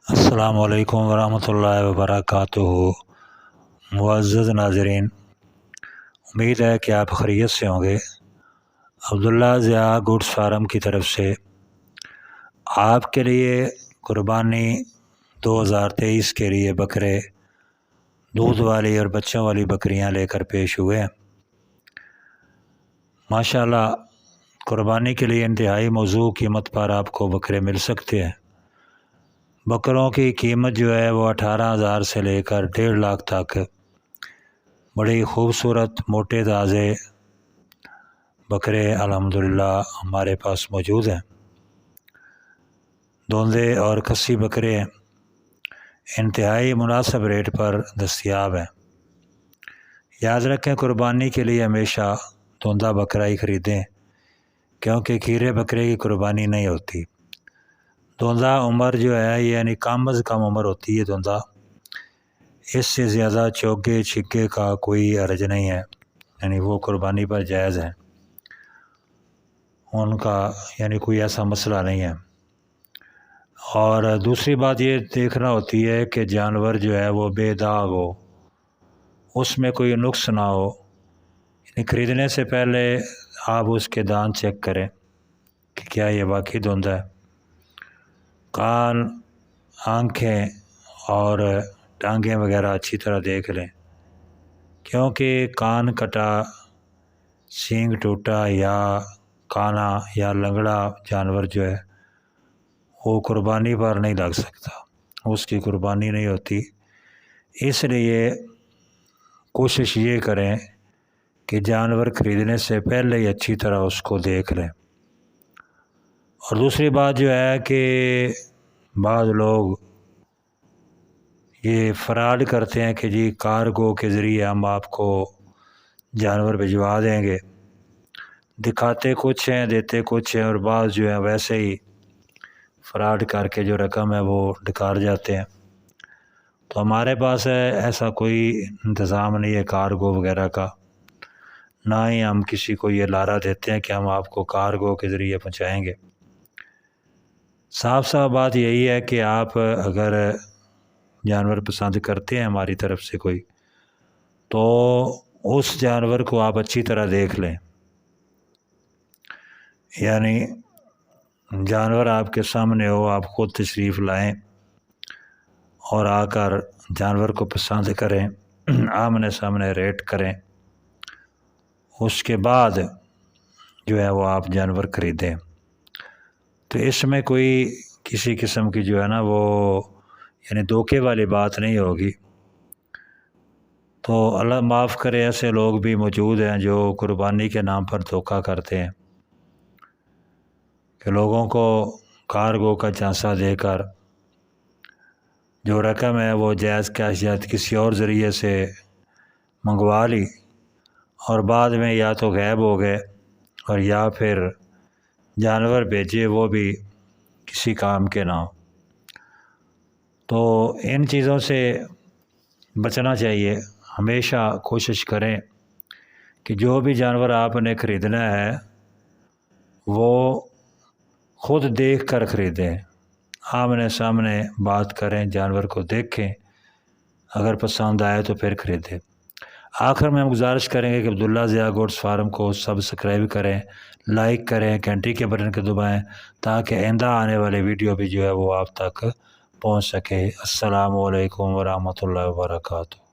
السلام علیکم ورحمۃ اللہ وبرکاتہ۔ معزز ناظرین، امید ہے کہ آپ خیریت سے ہوں گے۔ عبداللہ ضیاء گوڈس فارم کی طرف سے آپ کے لیے قربانی 2023 کے لیے بکرے، دودھ والی اور بچوں والی بکریاں لے کر پیش ہوئے ہیں۔ ماشاءاللہ قربانی کے لیے انتہائی موزوں قیمت پر آپ کو بکرے مل سکتے ہیں۔ بکروں کی قیمت جو ہے وہ 18,000 سے لے کر 1.5 لاکھ تک بڑی خوبصورت موٹے تازے بکرے الحمدللہ ہمارے پاس موجود ہیں۔ دوندے اور کسی بکرے انتہائی مناسب ریٹ پر دستیاب ہیں۔ یاد رکھیں، قربانی کے لیے ہمیشہ دوندہ بکرا ہی خریدیں، کیونکہ کھیرے بکرے کی قربانی نہیں ہوتی۔ دوندہ عمر جو ہے یعنی کم از کم عمر ہوتی ہے دوندہ، اس سے زیادہ چوگے چھکے کا کوئی حرج نہیں ہے، یعنی وہ قربانی پر جائز ہے، ان کا یعنی کوئی ایسا مسئلہ نہیں ہے۔ اور دوسری بات یہ دیکھنا ہوتی ہے کہ جانور جو ہے وہ بے داغ ہو، اس میں کوئی نقص نہ ہو، یعنی خریدنے سے پہلے آپ اس کے دانت چیک کریں کہ کیا یہ واقعی دوندہ ہے۔ کان، آنکھیں اور ٹانگیں وغیرہ اچھی طرح دیکھ لیں، کیونکہ کان کٹا، سینگ ٹوٹا یا کانا یا لنگڑا جانور جو ہے وہ قربانی پر نہیں لگ سکتا، اس کی قربانی نہیں ہوتی۔ اس لیے کوشش یہ کریں کہ جانور خریدنے سے پہلے ہی اچھی طرح اس کو دیکھ لیں۔ اور دوسری بات جو ہے کہ بعض لوگ یہ فراڈ کرتے ہیں کہ جی کارگو کے ذریعے ہم آپ کو جانور بھجوا دیں گے، دکھاتے کچھ ہیں دیتے کچھ ہیں، اور بعض جو ہے ویسے ہی فراڈ کر کے جو رقم ہے وہ ڈکار جاتے ہیں۔ تو ہمارے پاس ایسا کوئی انتظام نہیں ہے کارگو وغیرہ کا، نہ ہی ہم کسی کو یہ لارہ دیتے ہیں کہ ہم آپ کو کارگو کے ذریعے پہنچائیں گے۔ صاف صاف بات یہی ہے کہ آپ اگر جانور پسند کرتے ہیں ہماری طرف سے کوئی، تو اس جانور کو آپ اچھی طرح دیکھ لیں، یعنی جانور آپ کے سامنے ہو، آپ خود تشریف لائیں اور آ کر جانور کو پسند کریں، آمنے سامنے ریٹ کریں، اس کے بعد جو ہے وہ آپ جانور خریدیں۔ تو اس میں کوئی کسی قسم کی جو ہے نا وہ یعنی دھوکے والی بات نہیں ہوگی۔ تو اللہ معاف کرے، ایسے لوگ بھی موجود ہیں جو قربانی کے نام پر دھوکہ کرتے ہیں کہ لوگوں کو کارگو کا جھانسا دے کر جو رقم ہے وہ جائز کیفیت کسی اور ذریعے سے منگوا لی، اور بعد میں یا تو غائب ہو گئے اور یا پھر جانور بھیجے وہ بھی کسی کام کے نہ ہو۔ تو ان چیزوں سے بچنا چاہیے۔ ہمیشہ کوشش کریں کہ جو بھی جانور آپ نے خریدنا ہے وہ خود دیکھ کر خریدیں، آمنے سامنے بات کریں، جانور کو دیکھیں، اگر پسند آئے تو پھر خریدیں۔ آخر میں ہم گزارش کریں گے کہ عبداللہ ضیاء گوڈس فارم کو سبسکرائب کریں، لائک کریں، گھنٹی کے بٹن کو دبائیں، تاکہ آئندہ آنے والے ویڈیو بھی جو ہے وہ آپ تک پہنچ سکے۔ السلام علیکم ورحمۃ اللہ وبرکاتہ۔